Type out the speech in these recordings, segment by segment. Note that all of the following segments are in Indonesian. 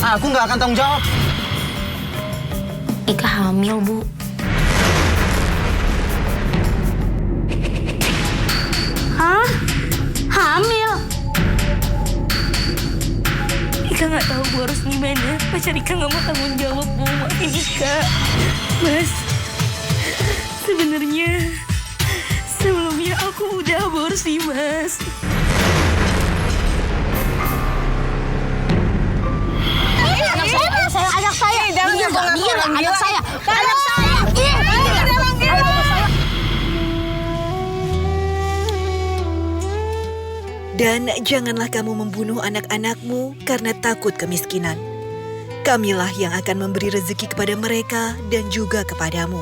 Aku nggak akan tanggung jawab. Ika hamil, Bu. Hah? Hamil? Ika nggak tahu Bu harus gimana. Pacar Ika nggak mau tanggung jawab, Bu. Maafin Ika. Mas, sebenarnya sebelumnya aku udah aborsi, Mas. Anak saya. Jangan anak saya. Dan janganlah kamu membunuh anak-anakmu karena takut kemiskinan. Kamilah yang akan memberi rezeki kepada mereka dan juga kepadamu.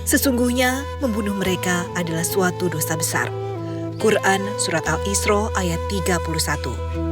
Sesungguhnya membunuh mereka adalah suatu dosa besar. Quran Surat Al-Isra ayat 31.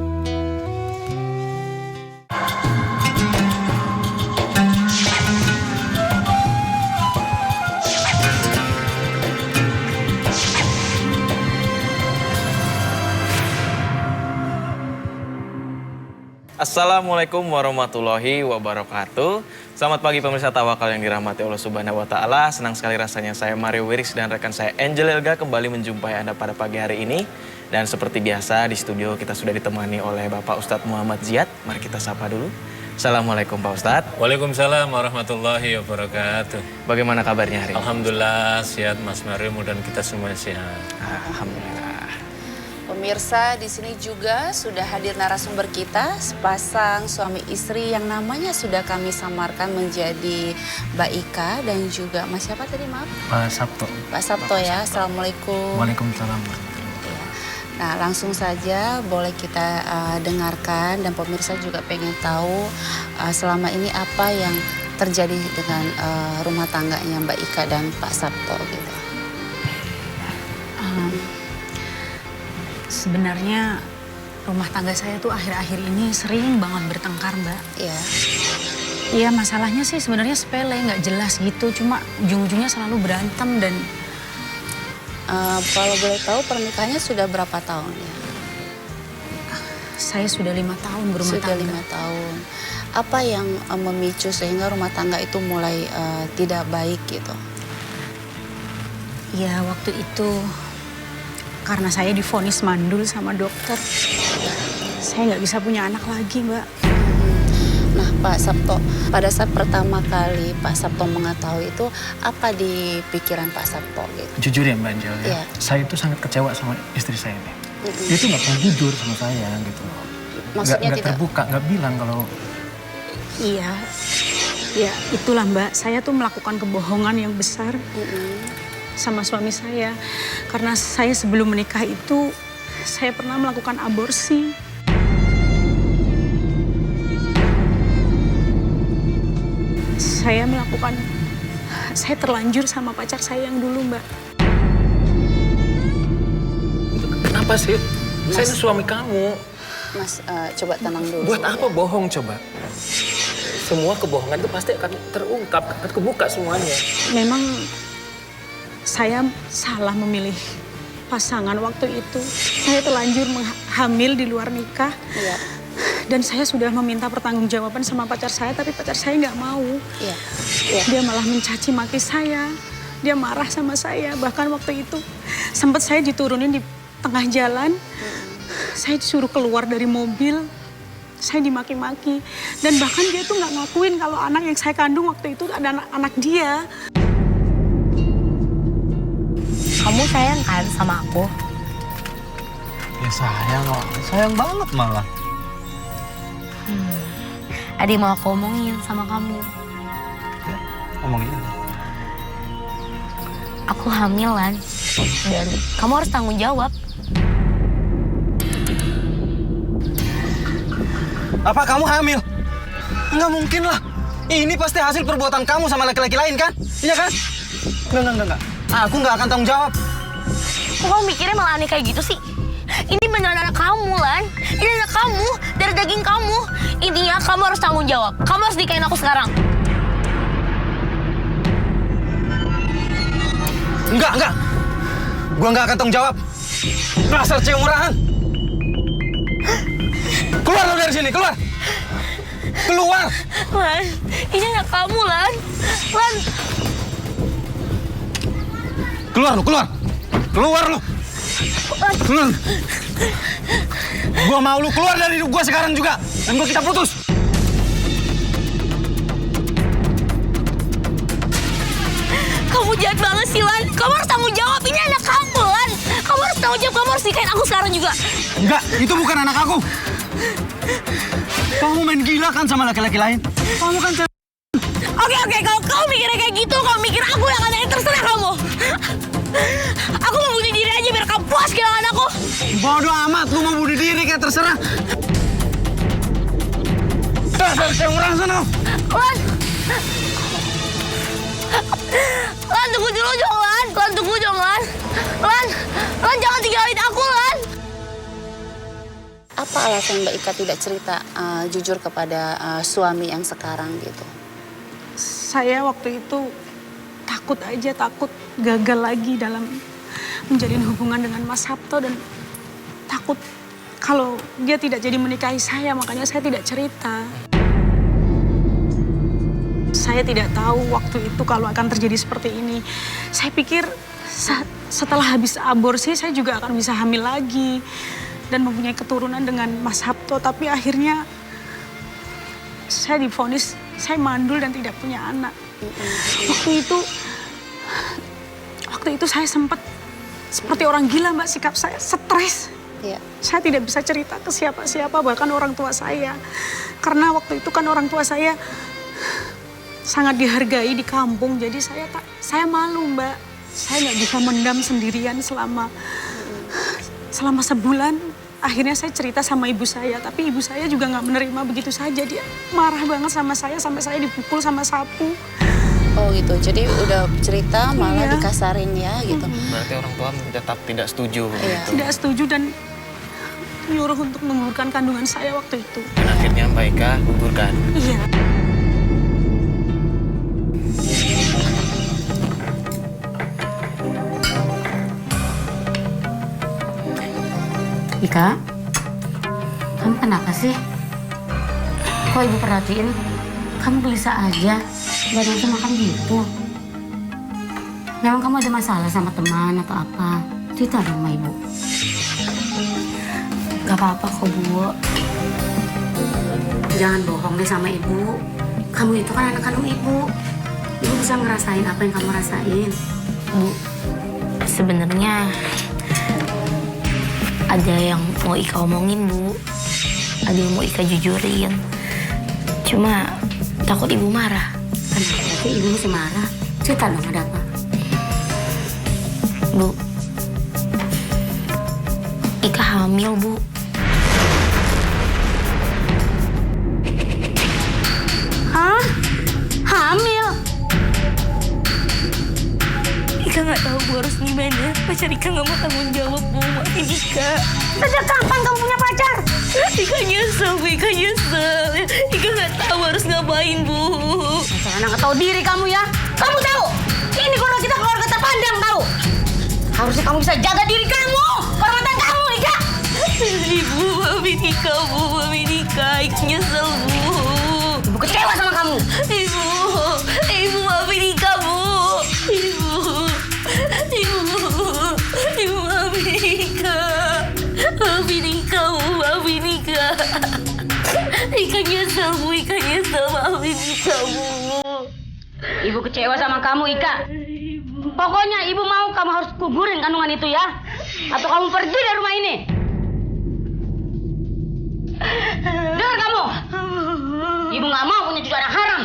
Assalamualaikum warahmatullahi wabarakatuh. Selamat pagi pemirsa Tawakal yang dirahmati Allah Subhanahu wa Ta'ala. Senang sekali rasanya saya Mario Wiris dan rekan saya Angel Elga kembali menjumpai Anda pada pagi hari ini. Dan seperti biasa di studio kita sudah ditemani oleh Bapak Ustadz Muhammad Ziyad. Mari kita sapa dulu. Assalamualaikum Pak Ustadz. Waalaikumsalam warahmatullahi wabarakatuh. Bagaimana kabarnya hari ini? Alhamdulillah sehat Mas Mario, dan kita semua sehat. Alhamdulillah. Pemirsa, di sini juga sudah hadir narasumber kita, sepasang suami istri yang namanya sudah kami samarkan menjadi Mbak Ika dan juga Mas siapa tadi, maaf? Pak Sabto. Pak Sabto ya, Assalamualaikum. Waalaikumsalam. Ya. Nah, langsung saja boleh kita dengarkan dan pemirsa juga pengen tahu selama ini apa yang terjadi dengan rumah tangganya Mbak Ika dan Pak Sabto gitu. Sebenarnya rumah tangga saya tuh akhir-akhir ini sering banget bertengkar, Mbak. Iya. Iya, masalahnya sih sebenarnya sepele, nggak jelas gitu. Cuma ujung-ujungnya selalu berantem dan... Kalau boleh tahu pernikahannya sudah berapa tahun ya? Saya sudah 5 tahun berumah Sudah tangga. 5 tahun. Apa yang memicu sehingga rumah tangga itu mulai tidak baik gitu? Iya, waktu itu karena saya divonis mandul sama dokter. Saya nggak bisa punya anak lagi, Mbak. Nah, Pak Sabto, pada saat pertama kali Pak Sabto mengetahui itu, apa di pikiran Pak Sabto gitu? Jujur ya Mbak Angel ya, Iya. saya itu sangat kecewa sama istri saya ini. Dia tuh nggak pernah jujur sama saya gitu. Maksudnya nggak tidak? terbuka, nggak bilang kalau... Iya, ya itulah Mbak. Saya tuh melakukan kebohongan yang besar sama suami saya. Karena saya sebelum menikah itu, saya pernah melakukan aborsi. Saya terlanjur sama pacar saya yang dulu, Mbak. Kenapa sih? Saya ini suami kamu. Mas, coba tenang dulu. Buat apa bohong coba? Semua kebohongan itu pasti akan terungkap, akan kebuka semuanya. Memang saya salah memilih pasangan waktu itu. Saya terlanjur hamil di luar nikah. Iya. Dan saya sudah meminta pertanggungjawaban sama pacar saya, tapi pacar saya nggak mau. Iya. Iya. Dia malah mencaci maki saya. Dia marah sama saya. Bahkan waktu itu sempat saya diturunin di tengah jalan. Saya disuruh keluar dari mobil. Saya dimaki-maki. Dan bahkan dia tuh nggak ngakuin kalau anak yang saya kandung waktu itu ada anak dia. Kamu sayang kan sama aku? Ya sayang banget malah. Ada yang mau aku omongin sama kamu. Ya, ngomongin. Aku hamil, Lan. Dan kamu harus tanggung jawab. Apa kamu hamil? Nggak mungkin lah. Ini pasti hasil perbuatan kamu sama laki-laki lain kan? Iya kan? Enggak. Aku nggak akan tanggung jawab. Kok kamu mikirnya malah aneh kayak gitu sih? Ini beneran anak kamu, Lan. Ini anak kamu, dari daging kamu. Intinya kamu harus tanggung jawab. Kamu harus nikahin aku sekarang. Enggak. Gua nggak akan tanggung jawab. Dasar cewek murahan. Keluar lo dari sini, keluar. Keluar! Lan, ini anak kamu, Lan. Lan, Keluar lu, keluar! Keluar lu! Keluar! Gua mau lu keluar dari hidup gua sekarang juga. Dan kita putus. kamu jahat banget sih, Lan. Kamu harus tanggung jawab. Ini anak kamu, Lan. Kamu harus tanggung jawab. Kamu harus nikahin aku sekarang juga. Enggak, itu bukan anak aku. Kamu main gila kan sama laki-laki lain? Kamu kan Oke, kalau kamu mikirnya kayak gitu, kamu mikir aku yang ada, terserah kamu. Aku mau bunuh diri aja biar kamu puas kehilangan aku. bodoh amat, lu mau bunuh diri kayak terserah. Dasar orang sana. Lan, tunggu dulu dong, Lan. Lan, tunggu dong, Lan. Lan, jangan tinggalin aku, Lan. Apa alasan Mbak Ika tidak cerita jujur kepada suami yang sekarang gitu? Saya waktu itu takut gagal lagi dalam menjalin hubungan dengan Mas Sabto dan takut kalau dia tidak jadi menikahi saya, makanya saya tidak cerita. Saya tidak tahu waktu itu kalau akan terjadi seperti ini. Saya pikir setelah habis aborsi saya juga akan bisa hamil lagi dan mempunyai keturunan dengan Mas Sabto, tapi akhirnya saya divonis saya mandul dan tidak punya anak. Waktu itu saya sempat seperti orang gila, Mbak, sikap saya stres. Iya. Saya tidak bisa cerita ke siapa-siapa, bahkan orang tua saya. Karena waktu itu kan orang tua saya sangat dihargai di kampung, jadi saya malu, Mbak. Saya nggak bisa mendam sendirian selama sebulan. Akhirnya saya cerita sama ibu saya, tapi ibu saya juga nggak menerima begitu saja. Dia marah banget sama saya, sampai saya dipukul sama sapu. Oh gitu, jadi udah cerita malah dikasarin ya gitu. Berarti orang tua tetap tidak setuju. Iya. Gitu. Tidak setuju dan menyuruh untuk menggugurkan kandungan saya waktu itu. Dan akhirnya Mbak Ika gugurkan. Iya. Ika, kamu kenapa sih? Kok ibu perhatiin, kamu gelisah aja, gak nafsu makan gitu. Memang kamu ada masalah sama teman atau apa? Cerita dong sama ibu. Gak apa-apa kok, Bu. Jangan bohong deh sama ibu. Kamu itu kan anak kandung ibu. Ibu bisa ngerasain apa yang kamu rasain. Bu, sebenarnya ada yang mau Ika omongin, Bu. Ada yang mau Ika jujurin. Cuma takut ibu marah. Kenapa sih ibu masih marah? Cerita dong, ada apa? Bu, Ika hamil, Bu. Hah? Hamil? Ika nggak tahu Bu harus gimana. Pacar Ika nggak mau tanggung jawab, Bu. Maafin Ika. Sejak kapan kamu punya pacar? Ika nyesel, Bu. Ika nyesel. Ika nggak tahu harus ngapain, Bu. Jangan nggak tahu diri kamu ya. Kamu tahu? Ini keluarga kita keluarga terpandang tahu. Harusnya kamu bisa jaga diri kamu, kehormatan kamu, Ika. Ibu, maafin Ika, Bu. Maafin Ika. Ika nyesel, Bu. Ibu kecewa sama kamu. Ibu maafin Ika, Bu. Ibu maafin Ika. Maafin Ika, Bu. Maafin Ika. Ika nyesel, Bu. Ika nyesel. Maafin Ika, Bu. Ibu kecewa sama kamu, Ika. Pokoknya ibu mau kamu harus gugurin kandungan itu ya. Atau kamu pergi dari rumah ini. Dengar kamu. Ibu nggak mau punya cucu anak haram.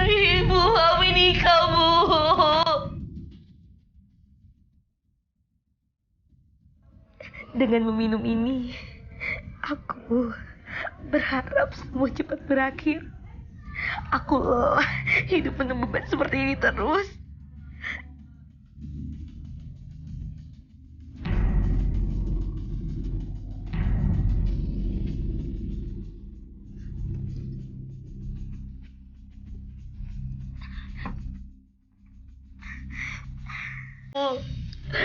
Ibu maafin Ika, Bu. Dengan meminum ini, aku berharap semua cepat berakhir. Aku lelah hidup penuh beban seperti ini terus.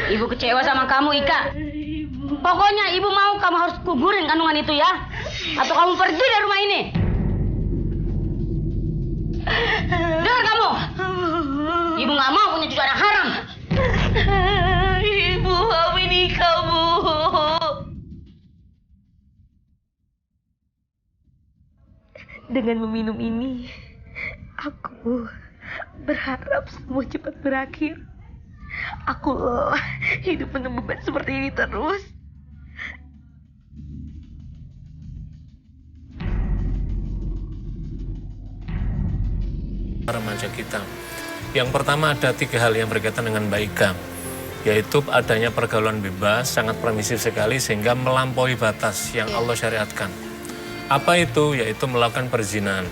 Ibu kecewa sama kamu, Ika. Pokoknya ibu mau kamu harus gugurin kandungan itu ya. Atau kamu pergi dari rumah ini. Dengar kamu. Ibu nggak mau punya cucu anak haram. Ibu, kami nikah, Bu. Dengan meminum ini, aku berharap semua cepat berakhir. Aku lelah hidup penuh beban seperti ini terus. Remaja kita. Yang pertama ada 3 hal yang berkaitan dengan baika, yaitu adanya pergaulan bebas, sangat permisif sekali sehingga melampaui batas yang Allah syariatkan. Apa itu? Yaitu melakukan perzinahan.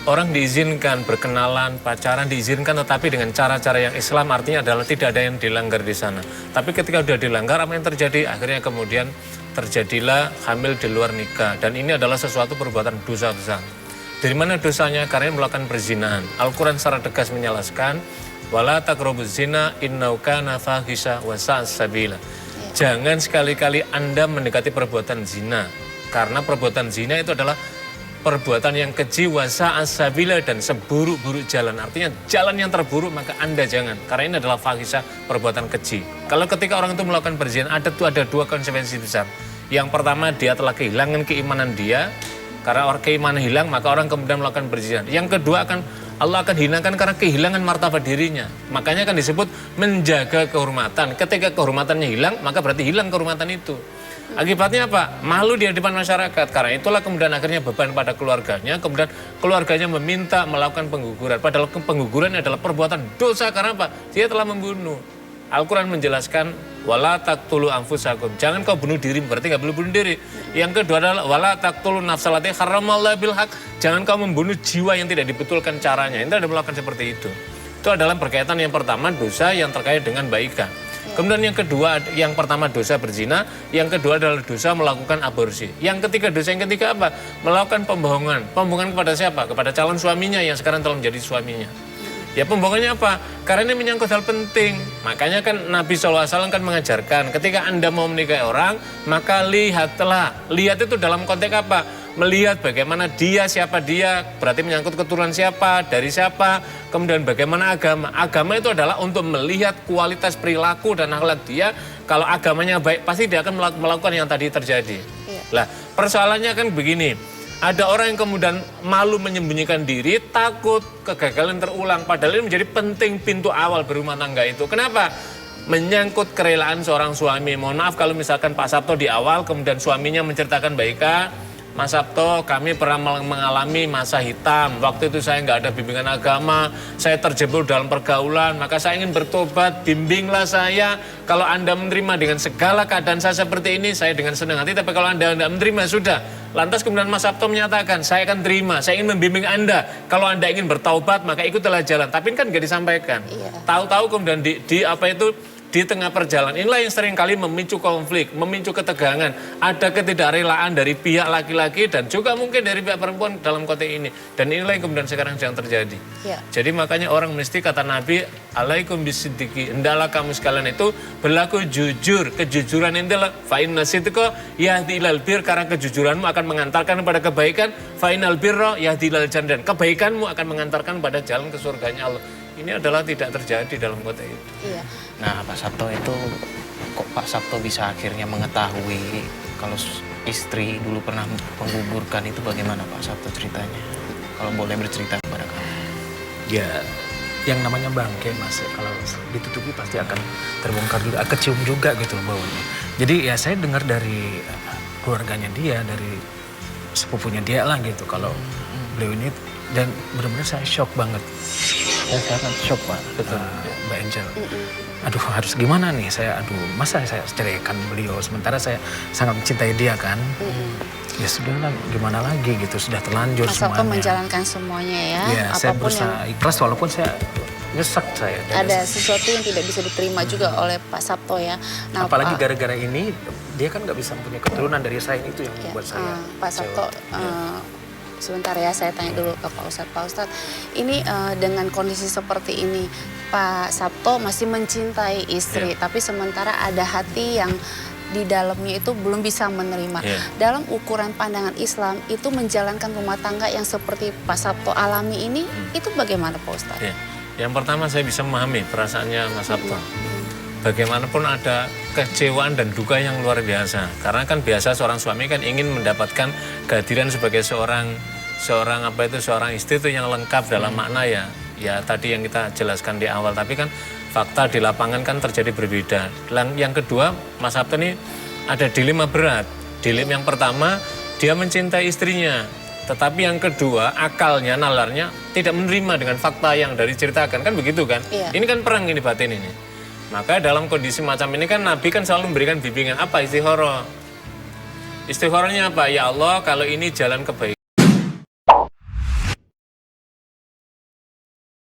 Orang diizinkan berkenalan, pacaran diizinkan, tetapi dengan cara-cara yang Islam, artinya adalah tidak ada yang dilanggar di sana. Tapi ketika sudah dilanggar, apa yang terjadi? Akhirnya kemudian terjadilah hamil di luar nikah. Dan ini adalah sesuatu perbuatan dosa besar. Dari mana dosanya? Karena melakukan perzinahan. Al-Quran secara tegas menjelaskan, wala taqrabuz zina innahu kana fahisha wa sa'a sabila. Jangan sekali-kali Anda mendekati perbuatan zina. Karena perbuatan zina itu adalah perbuatan yang keji, wa sa'a sabila, dan seburuk-buruk jalan. Artinya jalan yang terburuk maka Anda jangan. Karena ini adalah fahisha, perbuatan keji. Kalau ketika orang itu melakukan perzinahan, ada 2 konsekuensi besar. Yang pertama, dia telah kehilangan keimanan dia. Karena orang keimanan hilang, maka orang kemudian melakukan perzinahan. Yang kedua, Allah akan hinakan karena kehilangan martabat dirinya. Makanya akan disebut menjaga kehormatan. Ketika kehormatannya hilang, maka berarti hilang kehormatan itu. Akibatnya apa? Malu di hadapan masyarakat. Karena itulah kemudian akhirnya beban pada keluarganya. Kemudian keluarganya meminta melakukan pengguguran. Padahal pengguguran adalah perbuatan dosa. Karena apa? Dia telah membunuh. Al-Quran menjelaskan, wala taqtulu anfusakum. Jangan kau bunuh diri, berarti nggak boleh bunuh diri. Yang kedua adalah, wala taqtulu nafsalati haramallahu bil haq. Jangan kau membunuh jiwa yang tidak dibetulkan caranya. Itu ada melakukan seperti itu. Itu adalah berkaitan yang pertama, dosa yang terkait dengan baika. Kemudian yang kedua, yang pertama dosa berzina, yang kedua adalah dosa melakukan aborsi. Dosa yang ketiga apa? Melakukan pembohongan. Pembohongan kepada siapa? Kepada calon suaminya yang sekarang telah menjadi suaminya. Ya pembohongannya apa? Karena ini menyangkut hal penting. Makanya kan Nabi SAW kan mengajarkan, ketika Anda mau menikahi orang, maka lihatlah. Lihat itu dalam konteks apa? Melihat bagaimana dia, siapa dia, berarti menyangkut keturunan siapa, dari siapa, kemudian bagaimana agama. Agama itu adalah untuk melihat kualitas perilaku dan akhlak dia. Kalau agamanya baik, pasti dia akan melakukan yang tadi terjadi. Lah, persoalannya kan begini. Ada orang yang kemudian malu menyembunyikan diri, takut kegagalan terulang. Padahal ini menjadi penting pintu awal berumah tangga itu. Kenapa? Menyangkut kerelaan seorang suami. Mohon maaf kalau misalkan Pak Sabto di awal kemudian suaminya menceritakan baika, Mas Sabto, kami pernah mengalami masa hitam. Waktu itu saya nggak ada bimbingan agama, saya terjebur dalam pergaulan, maka saya ingin bertobat, bimbinglah saya. Kalau Anda menerima dengan segala keadaan saya seperti ini, saya dengan senang hati. Tapi kalau Anda tidak menerima, sudah. Lantas kemudian Mas Sabto menyatakan, saya akan terima, saya ingin membimbing Anda. Kalau Anda ingin bertaubat, maka ikutlah jalan. Tapi kan nggak disampaikan. Tahu-tahu kemudian di tengah perjalanan, inilah yang sering kali memicu konflik, memicu ketegangan. Ada ketidakrelaan dari pihak laki-laki dan juga mungkin dari pihak perempuan dalam konteks ini. Dan inilah yang kemudian sekarang sedang terjadi. Jadi makanya orang mesti, kata Nabi, alaikum bisiddiqi, hendaklah kamu sekalian itu berlaku jujur. Kejujuran itulah fa'inna sidqa yahdi ilal bir, karena kejujuranmu akan mengantarkan kepada kebaikan. Fa'inal birra yahdi ilal jannah, kebaikanmu akan mengantarkan pada jalan ke surganya Allah. Ini adalah tidak terjadi dalam konteks itu. Nah, Pak Sabto itu, kok Pak Sabto bisa akhirnya mengetahui kalau istri dulu pernah menggugurkan itu, bagaimana Pak Sabto ceritanya? Kalau boleh bercerita kepada kami. Ya, yang namanya bangke Mas, kalau ditutupi pasti akan terbongkar juga, kecium juga gitu loh baunya. Jadi ya saya dengar dari keluarganya dia, dari sepupunya dia lah gitu, kalau beliau ini, dan benar-benar saya shock banget. Saya sangat shock Pak, betul, Mbak Angel. Aduh, harus gimana nih masa saya ceraikan beliau, sementara saya sangat mencintai dia kan. Ya sudahlah, gimana lagi gitu, sudah terlanjur Mas Sabto semuanya. menjalankan semuanya ya. Ya, saya berusaha ikhlas walaupun saya nyesek saya. Ada sesuatu yang tidak bisa diterima juga oleh Pak Sabto ya. Nah, apalagi gara-gara ini, dia kan nggak bisa punya keturunan dari saya, itu yang membuat saya. Pak Sabto, sebentar ya, saya tanya dulu ke Pak Ustadz. Pak Ustadz, ini dengan kondisi seperti ini, Pak Sabto masih mencintai istri, tapi sementara ada hati yang di dalamnya itu belum bisa menerima. Dalam ukuran pandangan Islam itu menjalankan rumah tangga yang seperti Pak Sabto alami ini, itu bagaimana Pak Ustadz? Yang pertama saya bisa memahami perasaannya Mas Sabto. Bagaimanapun ada kecewaan dan duka yang luar biasa. Karena kan biasa seorang suami kan ingin mendapatkan kehadiran sebagai seorang istri itu yang lengkap dalam makna ya tadi yang kita jelaskan di awal. Tapi kan fakta di lapangan kan terjadi berbeda. Yang kedua, Mas Sabto ini ada dilema berat. Dilema yang pertama, dia mencintai istrinya. Tetapi yang kedua, akalnya, nalarnya tidak menerima dengan fakta yang dari ceritakan. Kan begitu kan? Ini kan perang ini batin ini. Maka dalam kondisi macam ini kan Nabi kan selalu memberikan bimbingan. Apa istikharah? Istikharahnya apa? Ya Allah, kalau ini jalan kebaikan.